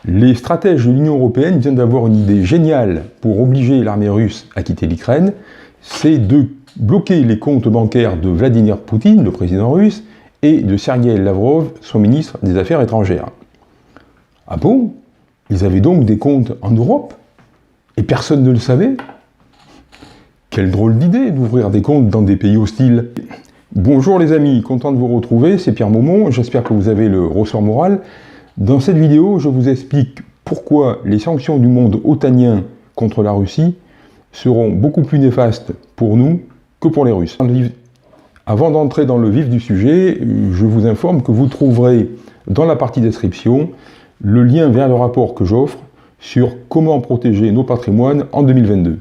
Les stratèges de l'Union européenne viennent d'avoir une idée géniale pour obliger l'armée russe à quitter l'Ukraine, c'est de bloquer les comptes bancaires de Vladimir Poutine, le président russe, et de Sergueï Lavrov, son ministre des Affaires étrangères. Ah bon? Ils avaient donc des comptes en Europe? Et personne ne le savait? Quelle drôle d'idée d'ouvrir des comptes dans des pays hostiles. Bonjour les amis, content de vous retrouver, c'est Pierre Maumont, j'espère que vous avez le ressort moral. Dans cette vidéo, je vous explique pourquoi les sanctions du monde otanien contre la Russie seront beaucoup plus néfastes pour nous que pour les Russes. Avant d'entrer dans le vif du sujet, je vous informe que vous trouverez dans la partie description le lien vers le rapport que j'offre sur comment protéger nos patrimoines en 2022.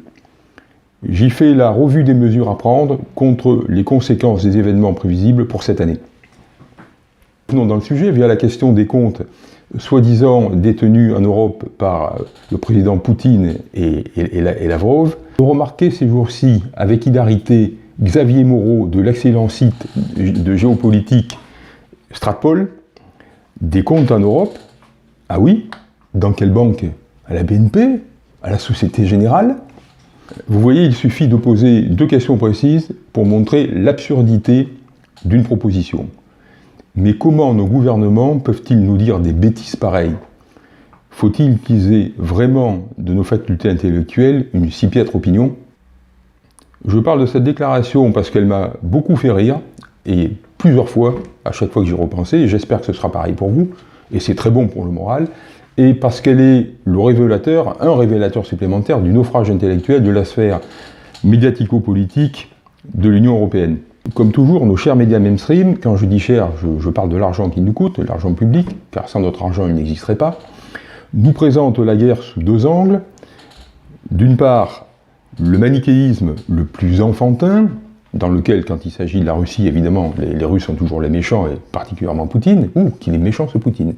J'y fais la revue des mesures à prendre contre les conséquences des événements prévisibles pour cette année. Venons dans le sujet via la question des comptes soi-disant détenus en Europe par le président Poutine et Lavrov. Remarquez ces jours-ci avec hilarité Xavier Moreau de l'excellent site de géopolitique Stratpol, des comptes en Europe. Ah oui? Dans quelle banque? À la BNP? À la Société Générale? Vous voyez, il suffit de poser deux questions précises pour montrer l'absurdité d'une proposition. Mais comment nos gouvernements peuvent-ils nous dire des bêtises pareilles? Faut-il qu'ils aient vraiment de nos facultés intellectuelles une si piètre opinion? Je parle de cette déclaration parce qu'elle m'a beaucoup fait rire, et plusieurs fois, à chaque fois que j'y repensais, et j'espère que ce sera pareil pour vous, et c'est très bon pour le moral, et parce qu'elle est le révélateur, un révélateur supplémentaire du naufrage intellectuel de la sphère médiatico-politique de l'Union européenne. Comme toujours, nos chers médias mainstream, quand je dis cher, je parle de l'argent qui nous coûte, l'argent public, car sans notre argent, il n'existerait pas, nous présentent la guerre sous deux angles. D'une part, le manichéisme le plus enfantin, dans lequel, quand il s'agit de la Russie, évidemment, les Russes sont toujours les méchants, et particulièrement Poutine, qu'il est méchant ce Poutine.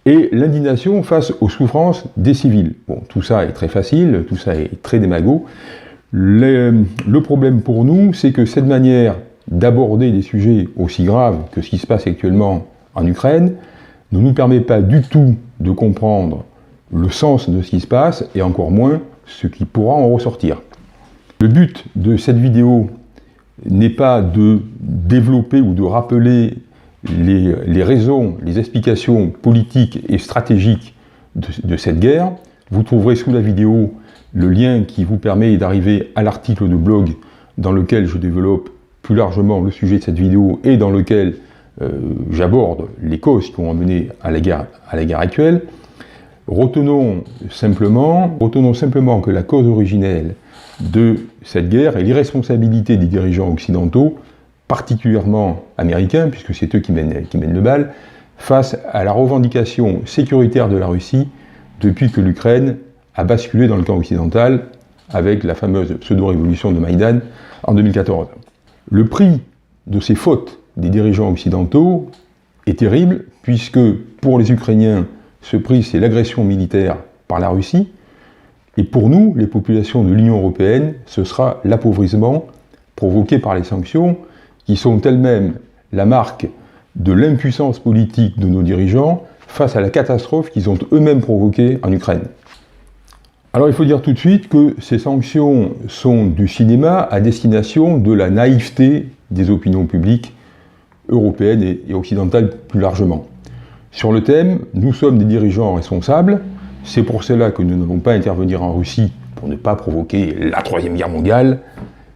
Et l'indignation face aux souffrances des civils. Bon, tout ça est très facile, tout ça est très démago. Le problème pour nous, c'est que cette manière d'aborder des sujets aussi graves que ce qui se passe actuellement en Ukraine ne nous permet pas du tout de comprendre le sens de ce qui se passe, et encore moins ce qui pourra en ressortir. Le but de cette vidéo n'est pas de développer ou de rappeler les raisons, les explications politiques et stratégiques de cette guerre. Vous trouverez sous la vidéo le lien qui vous permet d'arriver à l'article de blog dans lequel je développe plus largement le sujet de cette vidéo et dans lequel j'aborde les causes qui ont amené à la guerre actuelle. Retenons simplement que la cause originelle de cette guerre est l'irresponsabilité des dirigeants occidentaux, particulièrement américains, puisque c'est eux qui mènent le bal, face à la revendication sécuritaire de la Russie depuis que l'Ukraine a basculé dans le camp occidental avec la fameuse pseudo-révolution de Maïdan en 2014. Le prix de ces fautes des dirigeants occidentaux est terrible, puisque pour les Ukrainiens, ce prix c'est l'agression militaire par la Russie, et pour nous, les populations de l'Union européenne, ce sera l'appauvrissement provoqué par les sanctions, qui sont elles-mêmes la marque de l'impuissance politique de nos dirigeants face à la catastrophe qu'ils ont eux-mêmes provoquée en Ukraine. Alors il faut dire tout de suite que ces sanctions sont du cinéma à destination de la naïveté des opinions publiques européennes et occidentales plus largement. Sur le thème, nous sommes des dirigeants responsables, c'est pour cela que nous n'allons pas intervenir en Russie pour ne pas provoquer la Troisième Guerre mondiale,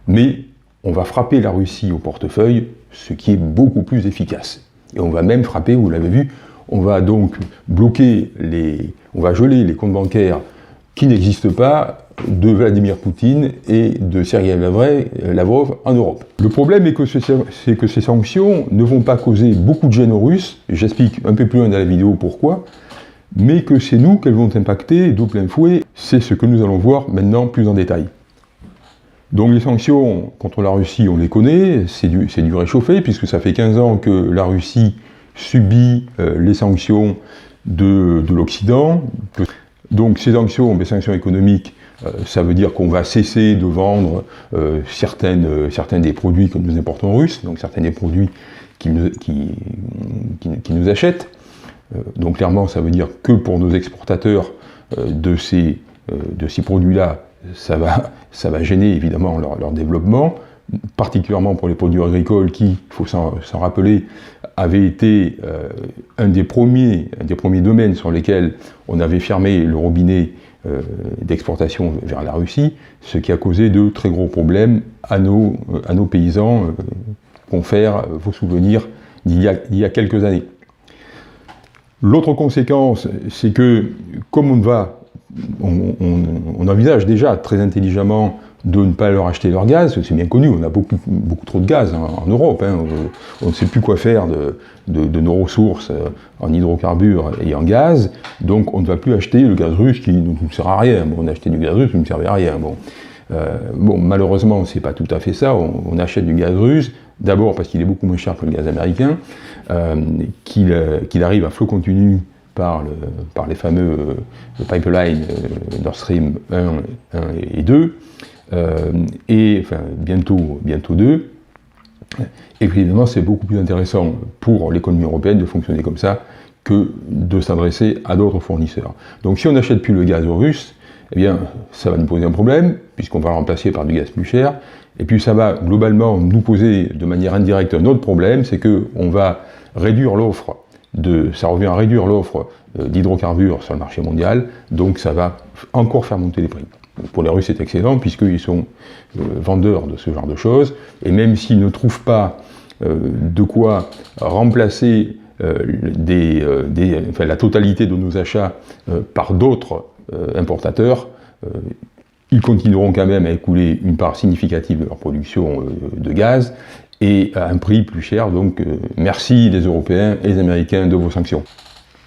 mais on va frapper la Russie au portefeuille, ce qui est beaucoup plus efficace. Et on va même frapper, vous l'avez vu, on va donc on va geler les comptes bancaires qui n'existent pas de Vladimir Poutine et de Sergueï Lavrov en Europe. Le problème est que ces sanctions ne vont pas causer beaucoup de gêne aux Russes, j'explique un peu plus loin dans la vidéo pourquoi, mais que c'est nous qu'elles vont impacter de plein fouet, c'est ce que nous allons voir maintenant plus en détail. Donc les sanctions contre la Russie, on les connaît, c'est du réchauffé, puisque ça fait 15 ans que la Russie subit les sanctions de l'Occident. Donc ces sanctions économiques, ça veut dire qu'on va cesser de vendre certains des produits que nous importons russes, donc certains des produits qui nous achètent. Donc clairement, ça veut dire que pour nos exportateurs de ces produits-là, ça va gêner évidemment leur développement, particulièrement pour les produits agricoles qui, il faut s'en rappeler, avaient été un des premiers domaines sur lesquels on avait fermé le robinet d'exportation vers la Russie, ce qui a causé de très gros problèmes à nos paysans, confèrent vos souvenirs d'il y a quelques années. L'autre conséquence, c'est que comme on envisage déjà très intelligemment de ne pas leur acheter leur gaz, c'est bien connu, on a beaucoup trop de gaz en Europe, hein, on ne sait plus quoi faire de nos ressources en hydrocarbures et en gaz, donc on ne va plus acheter le gaz russe qui ne nous sert à rien. Bon, on a acheté du gaz russe qui ne nous servait à rien. Bon, malheureusement, c'est pas tout à fait ça, on achète du gaz russe, d'abord parce qu'il est beaucoup moins cher que le gaz américain, qu'il arrive à flot continu par les fameux pipelines Nord Stream 1 et 2, et enfin bientôt 2. Et puis évidemment, c'est beaucoup plus intéressant pour l'économie européenne de fonctionner comme ça que de s'adresser à d'autres fournisseurs. Donc si on n'achète plus le gaz russe, eh bien ça va nous poser un problème, puisqu'on va le remplacer par du gaz plus cher, et puis ça va globalement nous poser de manière indirecte un autre problème, c'est qu'on va réduire l'offre ça revient à réduire l'offre d'hydrocarbures sur le marché mondial, donc ça va encore faire monter les prix. Pour les Russes, c'est excellent, puisqu'ils sont vendeurs de ce genre de choses, et même s'ils ne trouvent pas de quoi remplacer la totalité de nos achats par d'autres importateurs, ils continueront quand même à écouler une part significative de leur production de gaz, et à un prix plus cher, donc merci les Européens et les Américains de vos sanctions.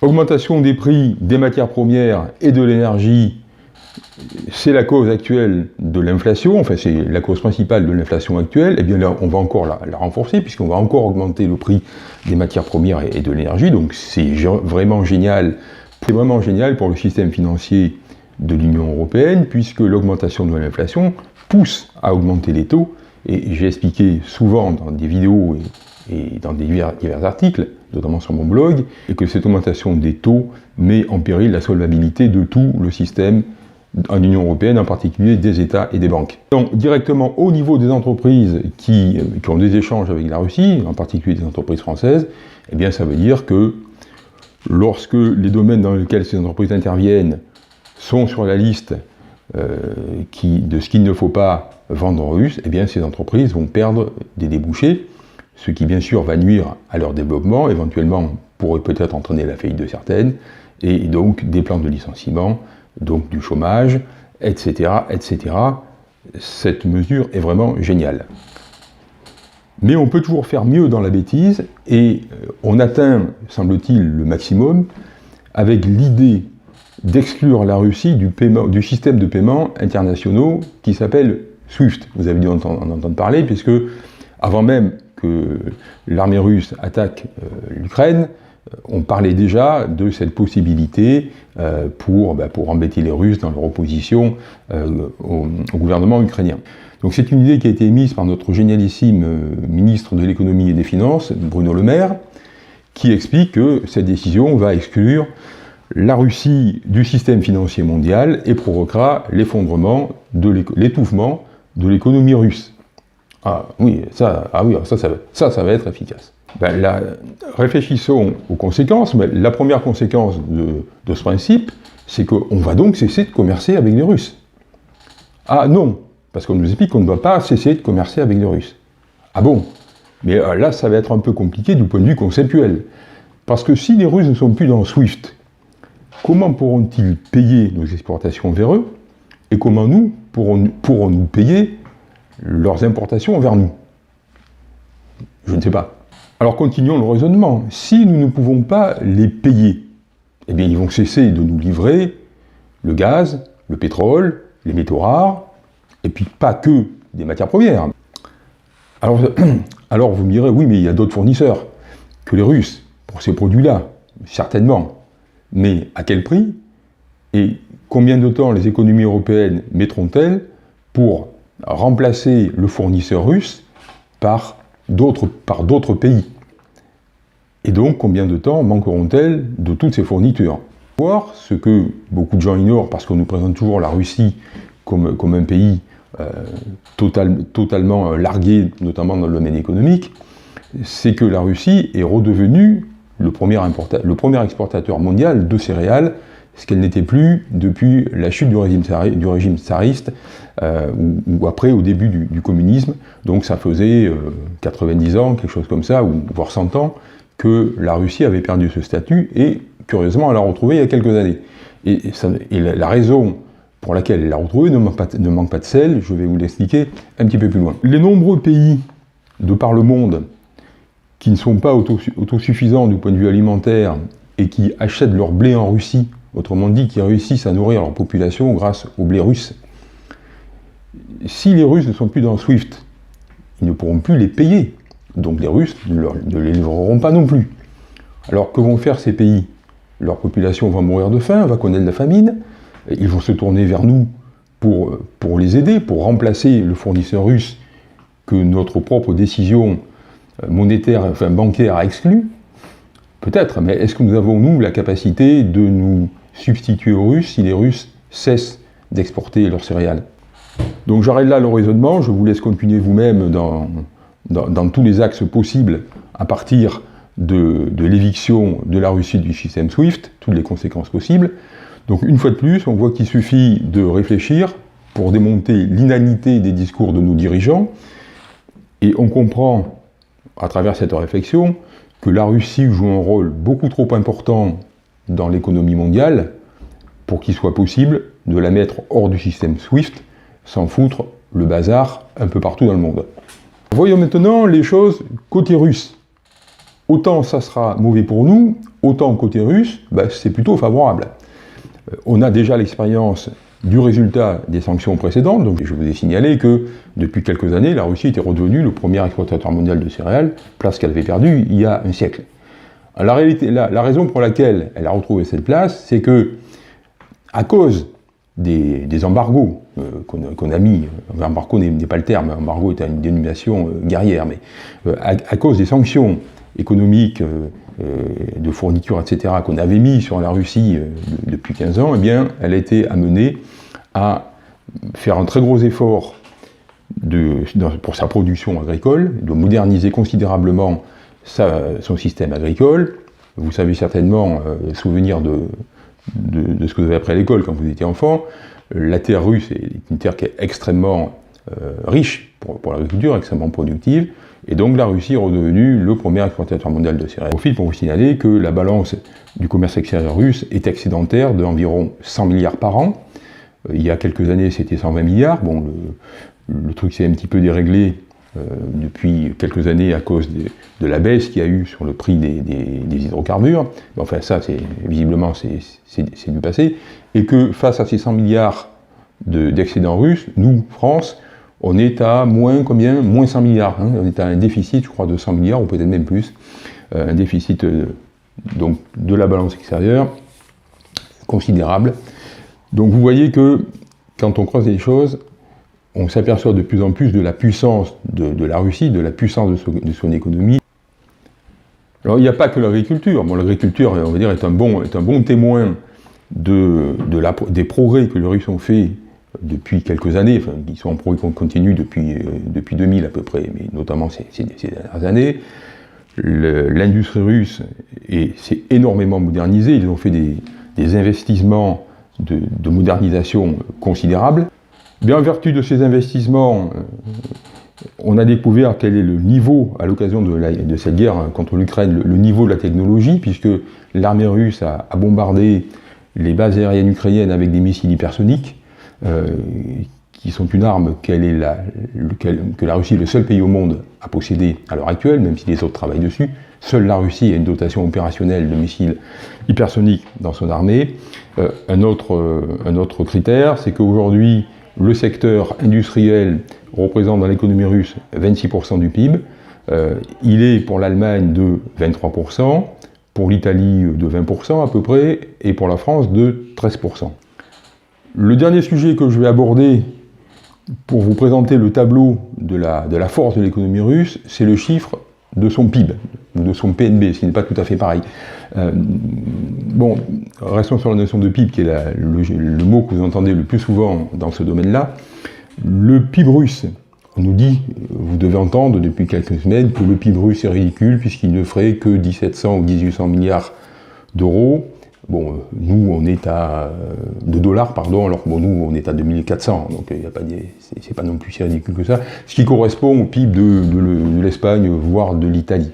Augmentation des prix des matières premières et de l'énergie, c'est la cause actuelle de l'inflation, enfin c'est la cause principale de l'inflation actuelle, et bien là on va encore la renforcer, puisqu'on va encore augmenter le prix des matières premières et de l'énergie, donc c'est vraiment génial pour le système financier de l'Union européenne, puisque l'augmentation de l'inflation pousse à augmenter les taux, et j'ai expliqué souvent dans des vidéos et dans divers articles, notamment sur mon blog, et que cette augmentation des taux met en péril la solvabilité de tout le système en Union européenne, en particulier des États et des banques. Donc directement au niveau des entreprises qui ont des échanges avec la Russie, en particulier des entreprises françaises, eh bien ça veut dire que lorsque les domaines dans lesquels ces entreprises interviennent sont sur la liste de ce qu'il ne faut pas vendre aux Russes, eh bien ces entreprises vont perdre des débouchés, ce qui bien sûr va nuire à leur développement, éventuellement pourrait peut-être entraîner la faillite de certaines, et donc des plans de licenciement, donc du chômage, etc., etc. Cette mesure est vraiment géniale. Mais on peut toujours faire mieux dans la bêtise, et on atteint, semble-t-il, le maximum avec l'idée d'exclure la Russie du système de paiement internationaux qui s'appelle SWIFT. Vous avez dû en entendre parler, puisque avant même que l'armée russe attaque l'Ukraine, on parlait déjà de cette possibilité pour embêter les Russes dans leur opposition au gouvernement ukrainien. Donc c'est une idée qui a été émise par notre génialissime ministre de l'économie et des finances, Bruno Le Maire, qui explique que cette décision va exclure la Russie du système financier mondial et provoquera l'éffondrement, l'étouffement de l'économie russe. Ah oui, ça va être efficace. Réfléchissons aux conséquences, mais la première conséquence de ce principe, c'est qu'on va donc cesser de commercer avec les Russes. Ah non, parce qu'on nous explique qu'on ne va pas cesser de commercer avec les Russes. Ah bon? Mais là, ça va être un peu compliqué du point de vue conceptuel. Parce que si les Russes ne sont plus dans SWIFT, comment pourront-ils payer nos exportations vers eux, et comment nous pourrons-nous payer leurs importations vers nous? Je ne sais pas. Alors continuons le raisonnement. Si nous ne pouvons pas les payer, eh bien ils vont cesser de nous livrer le gaz, le pétrole, les métaux rares, et puis pas que des matières premières. Alors vous me direz, oui, mais il y a d'autres fournisseurs que les Russes pour ces produits-là, certainement. Mais à quel prix? Et combien de temps les économies européennes mettront-elles pour remplacer le fournisseur russe par d'autres pays? Et donc, combien de temps manqueront-elles de toutes ces fournitures? Voir ce que beaucoup de gens ignorent, parce qu'on nous présente toujours la Russie comme un pays totalement largué, notamment dans le domaine économique, c'est que la Russie est redevenue le premier exportateur mondial de céréales, ce qu'elle n'était plus depuis la chute du régime tsariste, ou après, au début du communisme. Donc ça faisait 90 ans, quelque chose comme ça, ou voire 100 ans, que la Russie avait perdu ce statut, et curieusement, elle l'a retrouvé il y a quelques années. Et la raison pour laquelle elle l'a retrouvé ne manque pas de sel, je vais vous l'expliquer un petit peu plus loin. Les nombreux pays de par le monde qui ne sont pas autosuffisants du point de vue alimentaire et qui achètent leur blé en Russie, autrement dit, qui réussissent à nourrir leur population grâce au blé russe, si les Russes ne sont plus dans SWIFT, ils ne pourront plus les payer. Donc les Russes ne les livreront pas non plus. Alors que vont faire ces pays? Leur population va mourir de faim, va connaître la famine, ils vont se tourner vers nous pour les aider, pour remplacer le fournisseur russe que notre propre décision monétaire, enfin bancaire a exclu. Peut-être, mais est-ce que nous avons, nous, la capacité de nous substituer aux Russes si les Russes cessent d'exporter leurs céréales? Donc j'arrête là le raisonnement, je vous laisse continuer vous-même dans tous les axes possibles à partir de l'éviction de la Russie du système SWIFT, toutes les conséquences possibles. Donc une fois de plus, on voit qu'il suffit de réfléchir pour démonter l'inanité des discours de nos dirigeants, et on comprend à travers cette réflexion que la Russie joue un rôle beaucoup trop important dans l'économie mondiale pour qu'il soit possible de la mettre hors du système SWIFT sans foutre le bazar un peu partout dans le monde. Voyons maintenant les choses côté russe. Autant ça sera mauvais pour nous, autant côté russe, c'est plutôt favorable. On a déjà l'expérience du résultat des sanctions précédentes, donc je vous ai signalé que depuis quelques années, la Russie était redevenue le premier exportateur mondial de céréales, place qu'elle avait perdue il y a un siècle. La raison pour laquelle elle a retrouvé cette place, c'est que, à cause des embargos qu'on a mis, embargo n'est pas le terme, embargo est une dénomination guerrière, mais à cause des sanctions économiques, de fournitures, etc., qu'on avait mis sur la Russie depuis 15 ans, eh bien, elle a été amenée à faire un très gros effort pour sa production agricole, de moderniser considérablement son système agricole. Vous savez certainement, souvenir de ce que vous avez appris à l'école quand vous étiez enfant, la terre russe est une terre qui est extrêmement riche pour l'agriculture, extrêmement productive, et donc la Russie est redevenue le premier exportateur mondial de céréales. Je profite pour vous signaler que la balance du commerce extérieur russe est excédentaire d'environ 100 milliards par an. Il y a quelques années, c'était 120 milliards. Bon, le truc s'est un petit peu déréglé depuis quelques années à cause de la baisse qu'il y a eu sur le prix des hydrocarbures. Mais enfin, ça, visiblement, c'est du passé. Et que face à ces 100 milliards d'excédents russes, nous, France, on est à moins 100 milliards. Hein. On est à un déficit, je crois, de 100 milliards, ou peut-être même plus. Un déficit donc, de la balance extérieure considérable. Donc vous voyez que, quand on creuse les choses, on s'aperçoit de plus en plus de la puissance de la Russie, de la puissance de son économie. Alors il n'y a pas que l'agriculture. Bon, l'agriculture, on va dire, est un bon témoin des progrès que les Russes ont fait depuis quelques années, enfin, qui sont en progrès continu depuis 2000 à peu près, mais notamment ces dernières années. L'industrie russe s'est énormément modernisée, ils ont fait des investissements de modernisation considérables. Bien, en vertu de ces investissements, on a découvert quel est le niveau, à l'occasion de cette guerre contre l'Ukraine, le niveau de la technologie, puisque l'armée russe a bombardé les bases aériennes ukrainiennes avec des missiles hypersoniques, qui sont une arme que la Russie est le seul pays au monde à posséder à l'heure actuelle, même si les autres travaillent dessus. Seule la Russie a une dotation opérationnelle de missiles hypersoniques dans son armée. Un autre critère, c'est qu'aujourd'hui, le secteur industriel représente dans l'économie russe 26% du PIB. Il est pour l'Allemagne de 23%, pour l'Italie de 20% à peu près, et pour la France de 13%. Le dernier sujet que je vais aborder pour vous présenter le tableau de la force de l'économie russe, c'est le chiffre de son PIB, ou de son PNB, ce qui n'est pas tout à fait pareil. Bon, restons sur la notion de PIB, qui est le mot que vous entendez le plus souvent dans ce domaine-là. Le PIB russe, on nous dit, vous devez entendre depuis quelques semaines, que le PIB russe est ridicule, puisqu'il ne ferait que 1700 ou 1800 milliards d'euros. Bon, nous, on est à... de dollars, pardon, alors que bon, nous, on est à 2400, donc c'est pas non plus si ridicule que ça, ce qui correspond au PIB de l'Espagne, voire de l'Italie.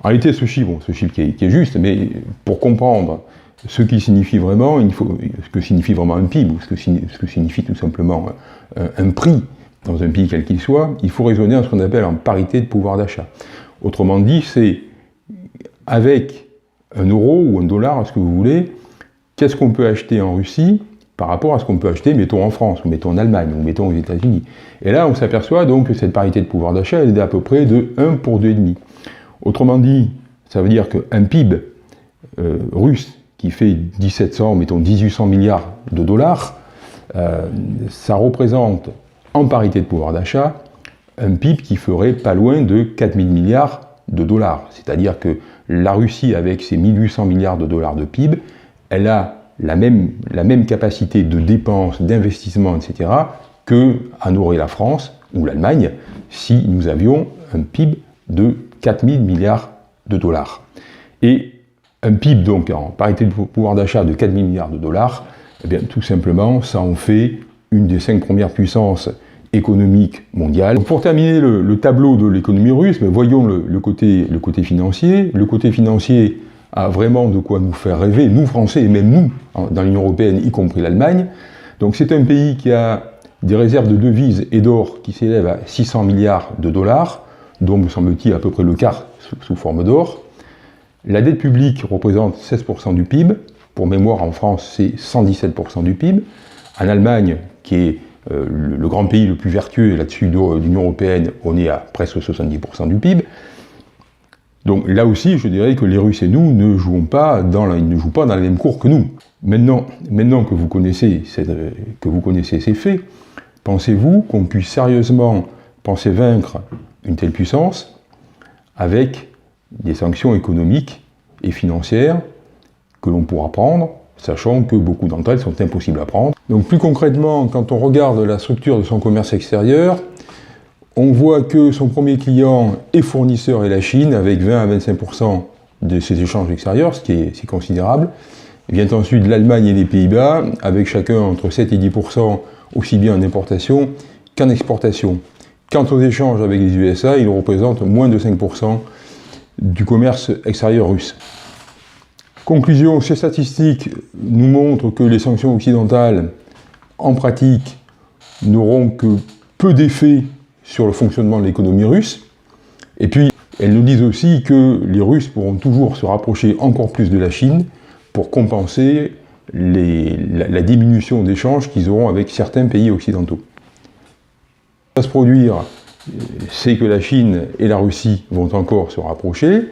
En réalité, ce chiffre qui est juste, mais pour comprendre ce qui signifie vraiment, ce que signifie vraiment un PIB, ou ce que signifie tout simplement un prix dans un pays quel qu'il soit, il faut raisonner en ce qu'on appelle en parité de pouvoir d'achat. Autrement dit, c'est avec 1 euro ou 1 dollar, ce que vous voulez, qu'est-ce qu'on peut acheter en Russie par rapport à ce qu'on peut acheter, mettons en France, ou mettons en Allemagne, ou mettons aux États-Unis. Et là, on s'aperçoit donc que cette parité de pouvoir d'achat, elle est à peu près de 1 pour 2,5. Autrement dit, ça veut dire qu'un PIB russe qui fait 1700, mettons 1800 milliards de dollars, ça représente, en parité de pouvoir d'achat, un PIB qui ferait pas loin de 4000 milliards de dollars. C'est-à-dire que la Russie, avec ses 1800 milliards de dollars de PIB, elle a la même capacité de dépenses, d'investissement, etc., qu'en aurait la France ou l'Allemagne si nous avions un PIB de 4000 milliards de dollars. Et un PIB, donc, en parité de pouvoir d'achat de 4000 milliards de dollars, eh bien, tout simplement, ça en fait une des 5 premières puissances économique mondiale. Pour terminer le tableau de l'économie russe, voyons le côté financier. Le côté financier a vraiment de quoi nous faire rêver, nous Français, et même nous, dans l'Union européenne, y compris l'Allemagne. Donc c'est un pays qui a des réserves de devises et d'or qui s'élèvent à 600 milliards de dollars, dont, me semble-t-il, à peu près le quart sous forme d'or. La dette publique représente 16% du PIB. Pour mémoire, en France, c'est 117% du PIB. En Allemagne, qui est le grand pays le plus vertueux là-dessus de l'Union européenne, on est à presque 70% du PIB. Donc là aussi, je dirais que les Russes et nous ne jouons pas dans la même cour que nous. Maintenant que vous connaissez ces faits, pensez-vous qu'on puisse sérieusement penser vaincre une telle puissance avec des sanctions économiques et financières que l'on pourra prendre, sachant que beaucoup d'entre elles sont impossibles à prendre. Donc plus concrètement, quand on regarde la structure de son commerce extérieur, on voit que son premier client et fournisseur est la Chine, avec 20 à 25% de ses échanges extérieurs, ce qui est considérable. Vient ensuite l'Allemagne et les Pays-Bas, avec chacun entre 7 et 10%, aussi bien en importation qu'en exportation. Quant aux échanges avec les USA, ils représentent moins de 5% du commerce extérieur russe. Conclusion, ces statistiques nous montrent que les sanctions occidentales, en pratique, n'auront que peu d'effet sur le fonctionnement de l'économie russe. Et puis, elles nous disent aussi que les Russes pourront toujours se rapprocher encore plus de la Chine pour compenser la diminution d'échanges qu'ils auront avec certains pays occidentaux. Ce qui va se produire, c'est que la Chine et la Russie vont encore se rapprocher,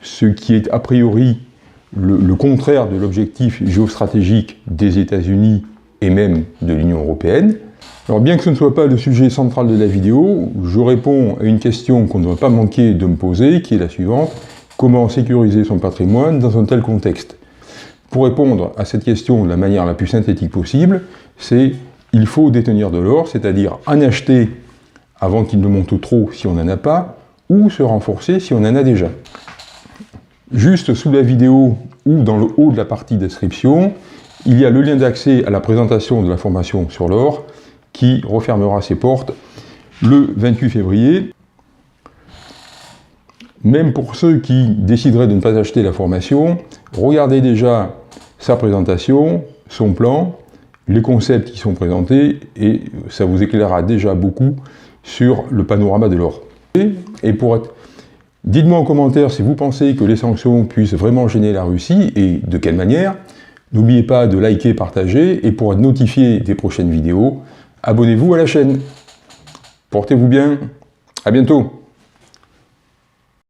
ce qui est a priori le contraire de l'objectif géostratégique des États-Unis et même de l'Union européenne. Alors bien que ce ne soit pas le sujet central de la vidéo, je réponds à une question qu'on ne doit pas manquer de me poser, qui est la suivante: comment sécuriser son patrimoine dans un tel contexte? Pour répondre à cette question de la manière la plus synthétique possible, c'est il faut détenir de l'or, c'est-à-dire en acheter avant qu'il ne monte trop si on n'en a pas, ou se renforcer si on en a déjà. Juste sous la vidéo ou dans le haut de la partie description, il y a le lien d'accès à la présentation de la formation sur l'or qui refermera ses portes le 28 février. Même pour ceux qui décideraient de ne pas acheter la formation, regardez déjà sa présentation, son plan, les concepts qui sont présentés, et ça vous éclairera déjà beaucoup sur le panorama de l'or. Et dites-moi en commentaire si vous pensez que les sanctions puissent vraiment gêner la Russie, et de quelle manière. N'oubliez pas de liker, partager, et pour être notifié des prochaines vidéos, abonnez-vous à la chaîne. Portez-vous bien, à bientôt.